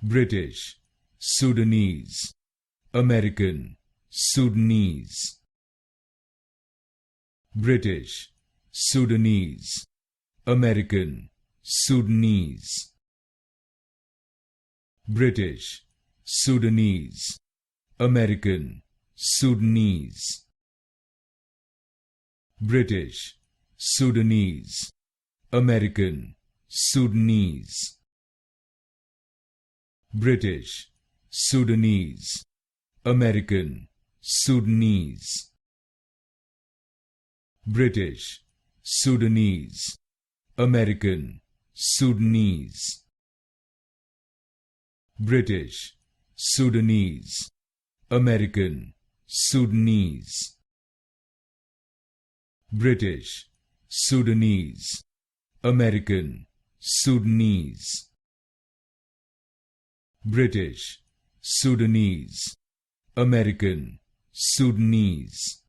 British, Sudanese, American, Sudanese. British, Sudanese, American, Sudanese. British, Sudanese, American, Sudanese. British, Sudanese, American, Sudanese. British, Sudanese, American, Sudanese. British, Sudanese, American, Sudanese. British, Sudanese, American, Sudanese. British, Sudanese, American, Sudanese. British, Sudanese, American, Sudanese.